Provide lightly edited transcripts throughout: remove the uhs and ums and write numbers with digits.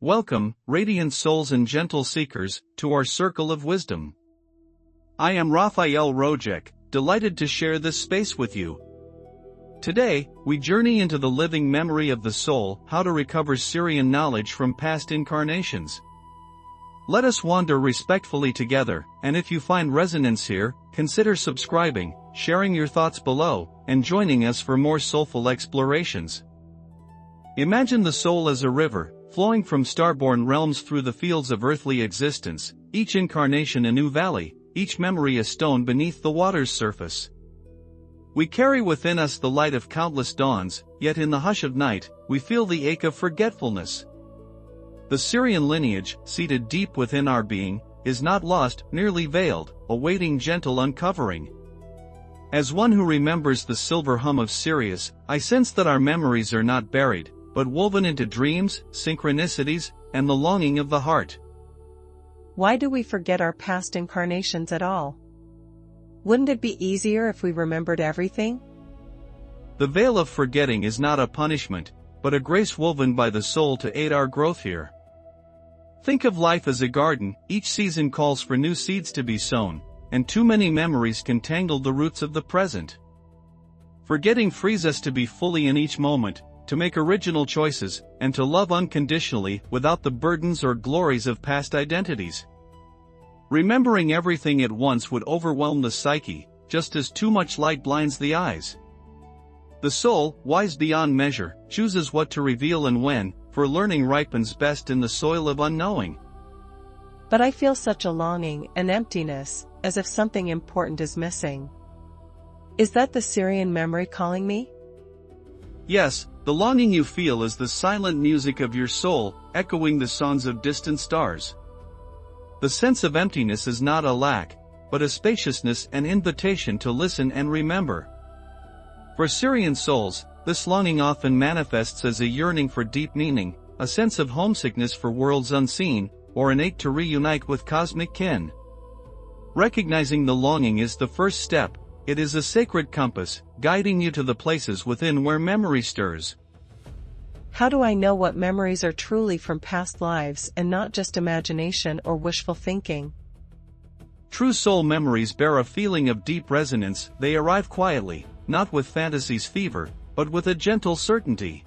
Welcome, radiant souls and gentle seekers, to our circle of wisdom. I am Rafael delighted to share this space with you. Today, we journey into the living memory of the soul, how to recover Sirian knowledge from past incarnations. Let us wander respectfully together, and if you find resonance here, consider subscribing, sharing your thoughts below, and joining us for more soulful explorations. Imagine the soul as a river, flowing from starborn realms through the fields of earthly existence, each incarnation a new valley, each memory a stone beneath the water's surface. We carry within us the light of countless dawns, yet in the hush of night, we feel the ache of forgetfulness. The Sirian lineage, seated deep within our being, is not lost, merely veiled, awaiting gentle uncovering. As one who remembers the silver hum of Sirius, I sense that our memories are not buried, but woven into dreams, synchronicities, and the longing of the heart. Why do we forget our past incarnations at all? Wouldn't it be easier if we remembered everything? The veil of forgetting is not a punishment, but a grace woven by the soul to aid our growth here. Think of life as a garden, each season calls for new seeds to be sown, and too many memories can tangle the roots of the present. Forgetting frees us to be fully in each moment, to make original choices, and to love unconditionally without the burdens or glories of past identities. Remembering everything at once would overwhelm the psyche, just as too much light blinds the eyes. The soul, wise beyond measure, chooses what to reveal and when, for learning ripens best in the soil of unknowing. But I feel such a longing, an emptiness, as if something important is missing. Is that the Sirian memory calling me? Yes, the longing you feel is the silent music of your soul, echoing the songs of distant stars. The sense of emptiness is not a lack, but a spaciousness and invitation to listen and remember. For Sirian souls, this longing often manifests as a yearning for deep meaning, a sense of homesickness for worlds unseen, or an ache to reunite with cosmic kin. Recognizing the longing is the first step. It is a sacred compass, guiding you to the places within where memory stirs. How do I know what memories are truly from past lives and not just imagination or wishful thinking? True soul memories bear a feeling of deep resonance. They arrive quietly, not with fantasy's fever, but with a gentle certainty.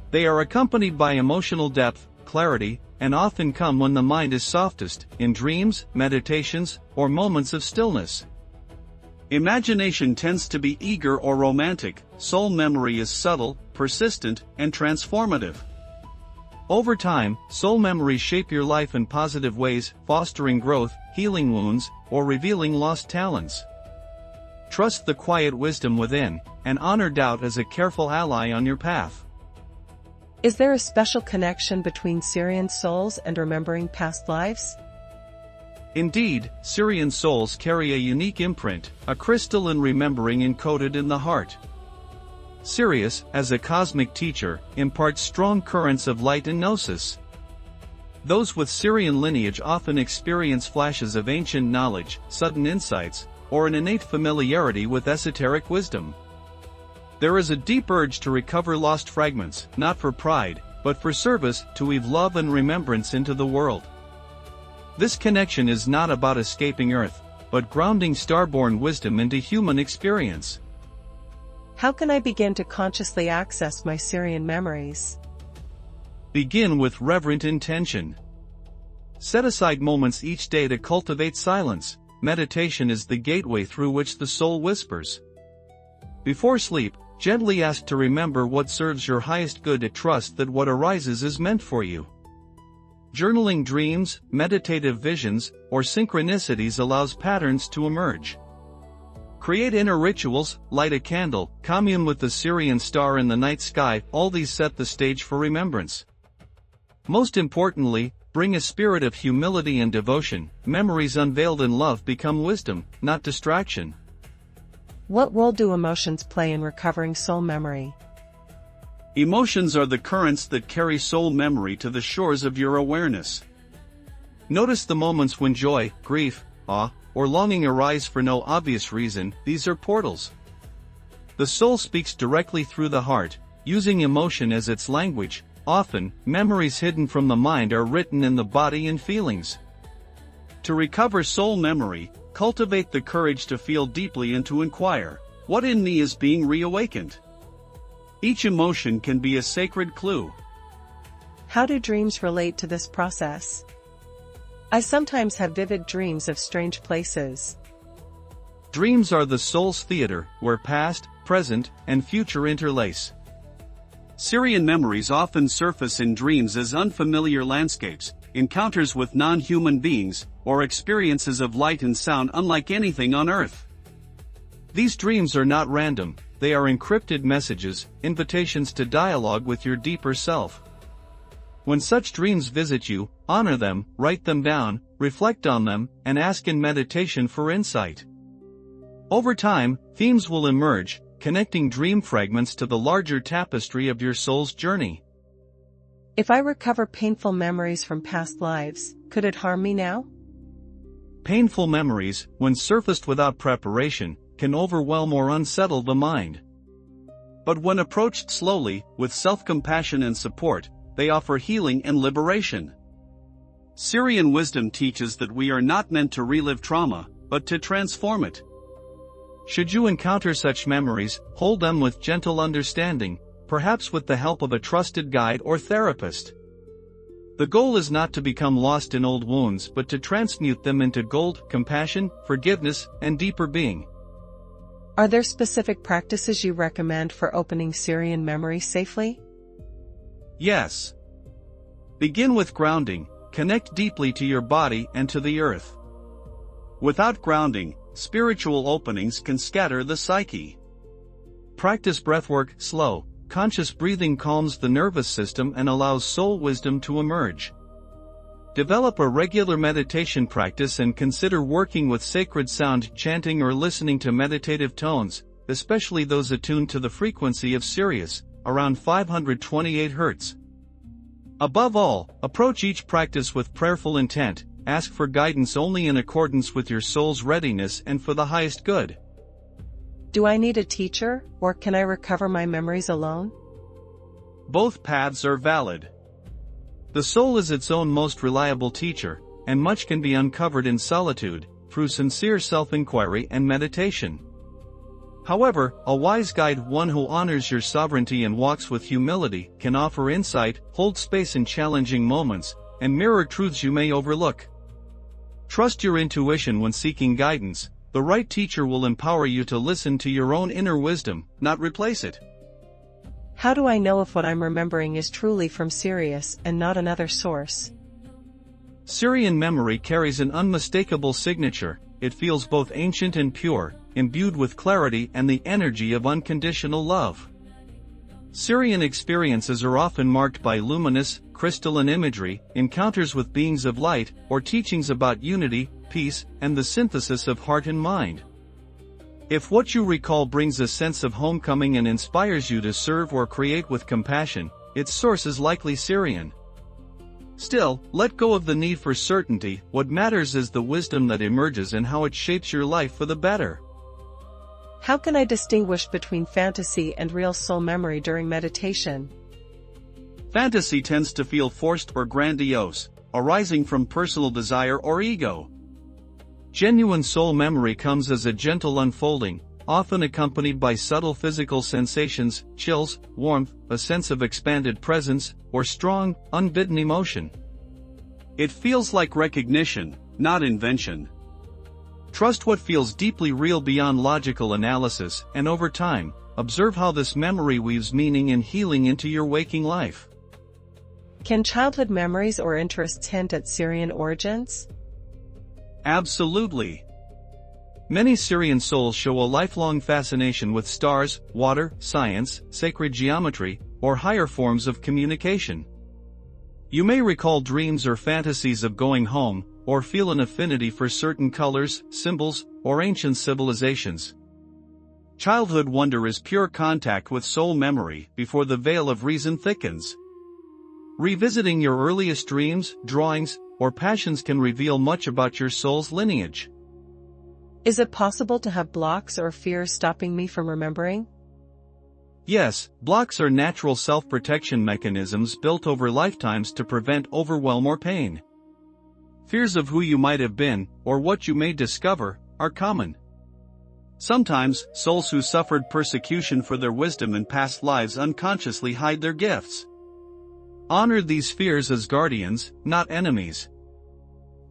They are accompanied by emotional depth, clarity, and often come when the mind is softest, in dreams, meditations, or moments of stillness. Imagination tends to be eager or romantic. Soul memory is subtle, persistent, and transformative. Over time, soul memories shape your life in positive ways, fostering growth, healing wounds, or revealing lost talents. Trust the quiet wisdom within, and honor doubt as a careful ally on your path. Is there a special connection between Sirian souls and remembering past lives? Indeed, Sirian souls carry a unique imprint, a crystal in remembering encoded in the heart. Sirius, as a cosmic teacher, imparts strong currents of light and gnosis. Those with Sirian lineage often experience flashes of ancient knowledge, sudden insights, or an innate familiarity with esoteric wisdom. There is a deep urge to recover lost fragments, not for pride, but for service, to weave love and remembrance into the world. This connection is not about escaping Earth, but grounding starborn wisdom into human experience. How can I begin to consciously access my Sirian memories? Begin with reverent intention. Set aside moments each day to cultivate silence. Meditation is the gateway through which the soul whispers. Before sleep, gently ask to remember what serves your highest good and trust that what arises is meant for you. Journaling dreams, meditative visions, or synchronicities allows patterns to emerge. Create inner rituals, light a candle, commune with the Sirian star in the night sky. All these set the stage for remembrance. Most importantly, bring a spirit of humility and devotion. Memories unveiled in love become wisdom, not distraction. What role do emotions play in recovering soul memory? Emotions are the currents that carry soul memory to the shores of your awareness. Notice the moments when joy, grief, awe, or longing arise for no obvious reason. These are portals. The soul speaks directly through the heart, using emotion as its language, often, memories hidden from the mind are written in the body and feelings. To recover soul memory, cultivate the courage to feel deeply and to inquire, what in me is being reawakened? Each emotion can be a sacred clue. How do dreams relate to this process? I sometimes have vivid dreams of strange places. Dreams are the soul's theater, where past, present, and future interlace. Sirian memories often surface in dreams as unfamiliar landscapes, encounters with non-human beings, or experiences of light and sound unlike anything on Earth. These dreams are not random, they are encrypted messages, invitations to dialogue with your deeper self. When such dreams visit you, honor them, write them down, reflect on them, and ask in meditation for insight. Over time, themes will emerge, connecting dream fragments to the larger tapestry of your soul's journey. If I recover painful memories from past lives, could it harm me now? Painful memories, when surfaced without preparation, can overwhelm or unsettle the mind. But when approached slowly, with self-compassion and support, they offer healing and liberation. Sirian wisdom teaches that we are not meant to relive trauma, but to transform it. Should you encounter such memories, hold them with gentle understanding, perhaps with the help of a trusted guide or therapist. The goal is not to become lost in old wounds but to transmute them into gold, compassion, forgiveness, and deeper being. Are there specific practices you recommend for opening Sirian memory safely? Yes. Begin with grounding, connect deeply to your body and to the earth. Without grounding, spiritual openings can scatter the psyche. Practice breathwork, slow, conscious breathing calms the nervous system and allows soul wisdom to emerge. Develop a regular meditation practice and consider working with sacred sound, chanting or listening to meditative tones, especially those attuned to the frequency of Sirius, around 528 Hz. Above all, approach each practice with prayerful intent, ask for guidance only in accordance with your soul's readiness and for the highest good. Do I need a teacher, or can I recover my memories alone? Both paths are valid. The soul is its own most reliable teacher, and much can be uncovered in solitude, through sincere self-inquiry and meditation. However, a wise guide, one who honors your sovereignty and walks with humility, can offer insight, hold space in challenging moments, and mirror truths you may overlook. Trust your intuition when seeking guidance. The right teacher will empower you to listen to your own inner wisdom, not replace it. How do I know if what I'm remembering is truly from Sirius and not another source? Sirian memory carries an unmistakable signature. It feels both ancient and pure, imbued with clarity and the energy of unconditional love. Sirian experiences are often marked by luminous, crystalline imagery, encounters with beings of light, or teachings about unity, peace, and the synthesis of heart and mind. If what you recall brings a sense of homecoming and inspires you to serve or create with compassion, its source is likely Sirian. Still, let go of the need for certainty. What matters is the wisdom that emerges and how it shapes your life for the better. How can I distinguish between fantasy and real soul memory during meditation? Fantasy tends to feel forced or grandiose, arising from personal desire or ego. Genuine soul memory comes as a gentle unfolding, often accompanied by subtle physical sensations, chills, warmth, a sense of expanded presence, or strong, unbidden emotion. It feels like recognition, not invention. Trust what feels deeply real beyond logical analysis, and over time, observe how this memory weaves meaning and healing into your waking life. Can childhood memories or interests hint at Sirian origins? Absolutely. Many Sirian souls show a lifelong fascination with stars, water, science, sacred geometry, or higher forms of communication. You may recall dreams or fantasies of going home, or feel an affinity for certain colors, symbols, or ancient civilizations. Childhood wonder is pure contact with soul memory before the veil of reason thickens. Revisiting your earliest dreams, drawings, or passions can reveal much about your soul's lineage. Is it possible to have blocks or fears stopping me from remembering? Yes, blocks are natural self-protection mechanisms built over lifetimes to prevent overwhelm or pain. Fears of who you might have been, or what you may discover, are common. Sometimes, souls who suffered persecution for their wisdom in past lives unconsciously hide their gifts. Honor these fears as guardians, not enemies.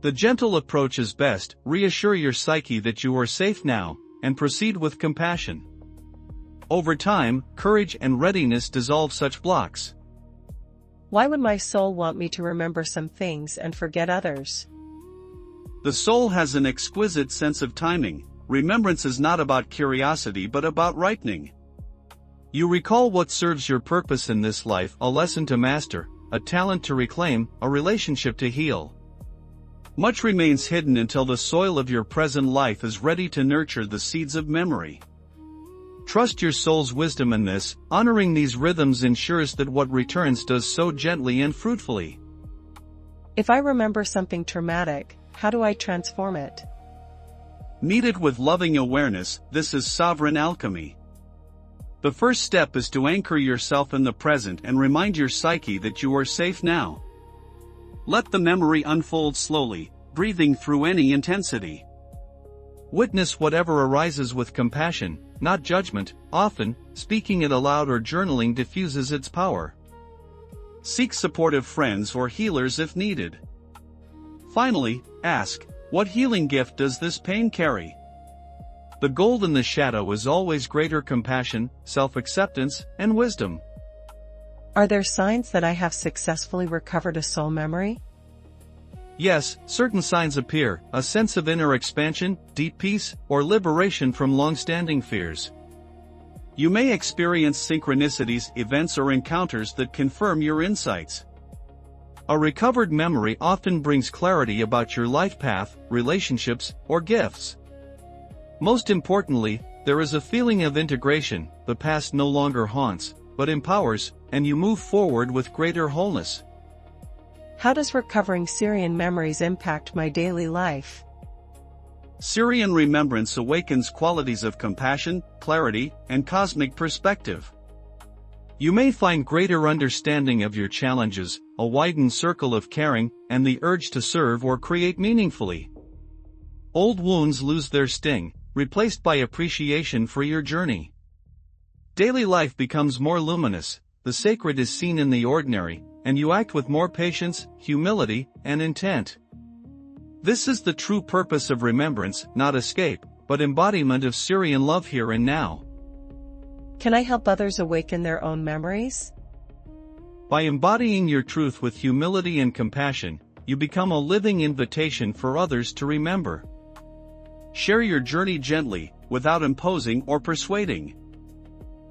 The gentle approach is best. Reassure your psyche that you are safe now, and proceed with compassion. Over time, courage and readiness dissolve such blocks. Why would my soul want me to remember some things and forget others? The soul has an exquisite sense of timing. Remembrance is not about curiosity but about ripening. You recall what serves your purpose in this life, a lesson to master, a talent to reclaim, a relationship to heal. Much remains hidden until the soil of your present life is ready to nurture the seeds of memory. Trust your soul's wisdom in this. Honoring these rhythms ensures that what returns does so gently and fruitfully. If I remember something traumatic, how do I transform it? Meet it with loving awareness. This is sovereign alchemy. The first step is to anchor yourself in the present and remind your psyche that you are safe now. Let the memory unfold slowly, breathing through any intensity. Witness whatever arises with compassion, not judgment. Often, speaking it aloud or journaling diffuses its power. Seek supportive friends or healers if needed. Finally, ask, what healing gift does this pain carry? The gold in the shadow is always greater compassion, self-acceptance, and wisdom. Are there signs that I have successfully recovered a soul memory? Yes, certain signs appear: a sense of inner expansion, deep peace, or liberation from long-standing fears. You may experience synchronicities, events or encounters that confirm your insights. A recovered memory often brings clarity about your life path, relationships, or gifts. Most importantly, there is a feeling of integration. The past no longer haunts, but empowers, and you move forward with greater wholeness. How does recovering Sirian memories impact my daily life? Sirian remembrance awakens qualities of compassion, clarity, and cosmic perspective. You may find greater understanding of your challenges, a widened circle of caring, and the urge to serve or create meaningfully. Old wounds lose their sting, replaced by appreciation for your journey. Daily life becomes more luminous, the sacred is seen in the ordinary, and you act with more patience, humility, and intent. This is the true purpose of remembrance, not escape, but embodiment of Sirian love here and now. Can I help others awaken their own memories? By embodying your truth with humility and compassion, you become a living invitation for others to remember. Share your journey gently, without imposing or persuading.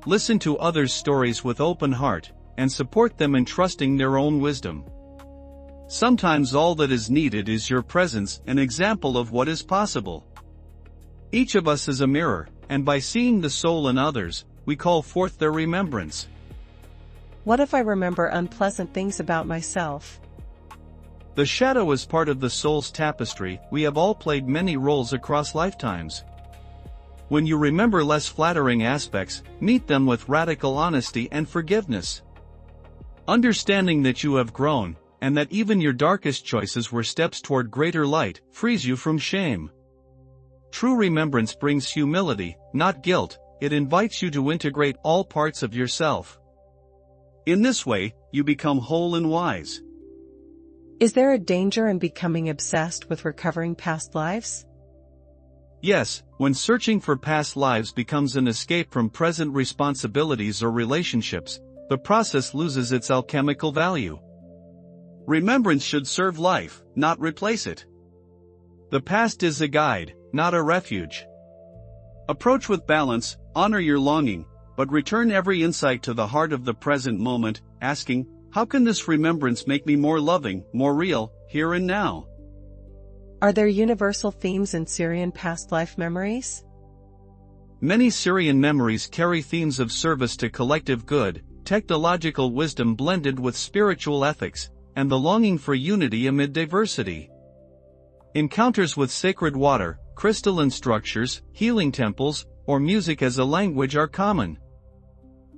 Listen to others' stories with open heart, and support them in trusting their own wisdom. Sometimes all that is needed is your presence, an example of what is possible. Each of us is a mirror, and by seeing the soul in others, we call forth their remembrance. What if I remember unpleasant things about myself? The shadow is part of the soul's tapestry. We have all played many roles across lifetimes. When you remember less flattering aspects, meet them with radical honesty and forgiveness. Understanding that you have grown, and that even your darkest choices were steps toward greater light, frees you from shame. True remembrance brings humility, not guilt. It invites you to integrate all parts of yourself. In this way, you become whole and wise. Is there a danger in becoming obsessed with recovering past lives? Yes, when searching for past lives becomes an escape from present responsibilities or relationships, the process loses its alchemical value. Remembrance should serve life, not replace it. The past is a guide, not a refuge. Approach with balance, honor your longing, but return every insight to the heart of the present moment, asking, how can this remembrance make me more loving, more real, here and now? Are there universal themes in Sirian past life memories? Many Sirian memories carry themes of service to collective good, technological wisdom blended with spiritual ethics, and the longing for unity amid diversity. Encounters with sacred water, crystalline structures, healing temples, or music as a language are common.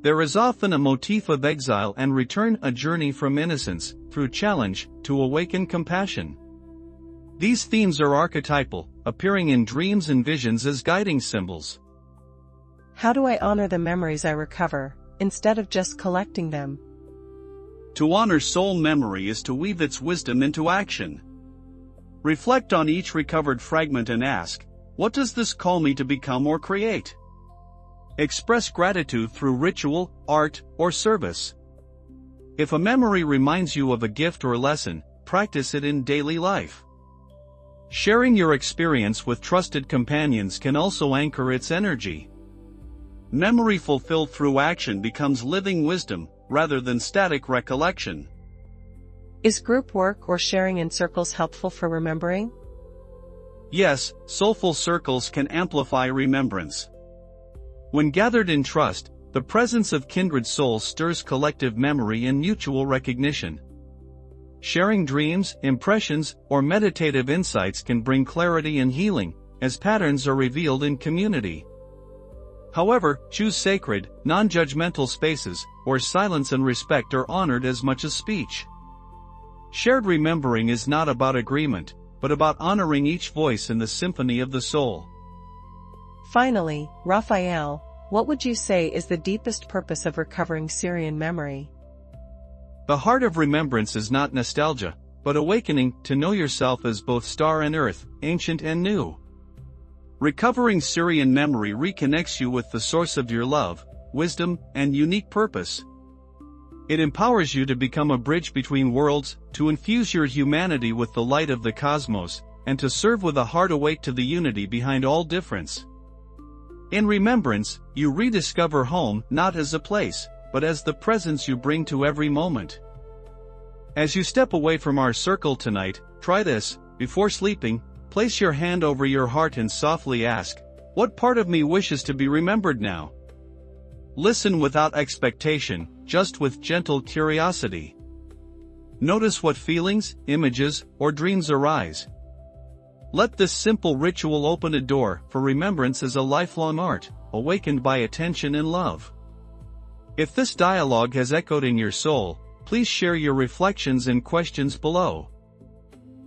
There is often a motif of exile and return, a journey from innocence, through challenge, to awaken compassion. These themes are archetypal, appearing in dreams and visions as guiding symbols. How do I honor the memories I recover, instead of just collecting them? To honor soul memory is to weave its wisdom into action. Reflect on each recovered fragment and ask, what does this call me to become or create? Express gratitude through ritual, art, or service. If a memory reminds you of a gift or lesson, practice it in daily life. Sharing your experience with trusted companions can also anchor its energy. Memory fulfilled through action becomes living wisdom, rather than static recollection. Is group work or sharing in circles helpful for remembering? Yes, soulful circles can amplify remembrance. When gathered in trust, the presence of kindred souls stirs collective memory and mutual recognition. Sharing dreams, impressions, or meditative insights can bring clarity and healing, as patterns are revealed in community. However, choose sacred, non-judgmental spaces, where silence and respect are honored as much as speech. Shared remembering is not about agreement, but about honoring each voice in the symphony of the soul. Finally, Rafael, what would you say is the deepest purpose of recovering Sirian memory? The heart of remembrance is not nostalgia, but awakening to know yourself as both star and earth, ancient and new. Recovering Sirian memory reconnects you with the source of your love, wisdom, and unique purpose. It empowers you to become a bridge between worlds, to infuse your humanity with the light of the cosmos, and to serve with a heart awake to the unity behind all difference. In remembrance, you rediscover home not as a place, but as the presence you bring to every moment. As you step away from our circle tonight, try this: before sleeping, place your hand over your heart and softly ask, what part of me wishes to be remembered now? Listen without expectation, just with gentle curiosity. Notice what feelings, images, or dreams arise. Let this simple ritual open a door for remembrance as a lifelong art, awakened by attention and love. If this dialogue has echoed in your soul, please share your reflections and questions below.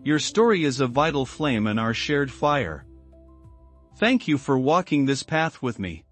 Your story is a vital flame in our shared fire. Thank you for walking this path with me.